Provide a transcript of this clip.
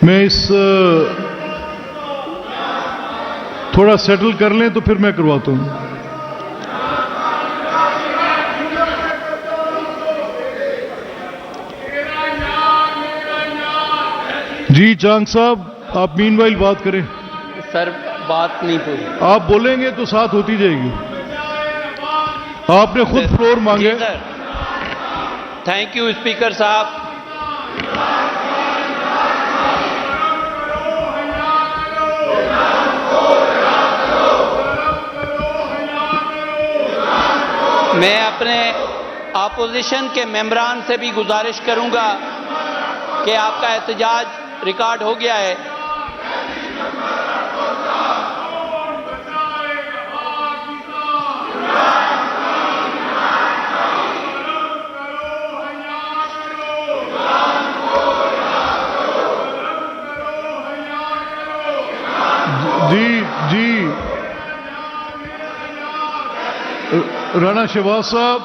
मैं इस थोड़ा सेटल कर लें तो फिर मैं करवाता हूं। जी चांग साहब, आप मीनवाइल बात करें। सर बात नहीं पूरी। आप बोलेंगे तो साथ होती जाएगी। आपने खुद फ्लोर मांगे। जी सर, थैंक यू स्पीकर साहब। मैं अपने ऑपोजिशन के मेंबरान से भी गुजारिश करूंगा कि आपका एहतजाज रिकॉर्ड हो गया है। जी जी, राणा शहबाज साहब,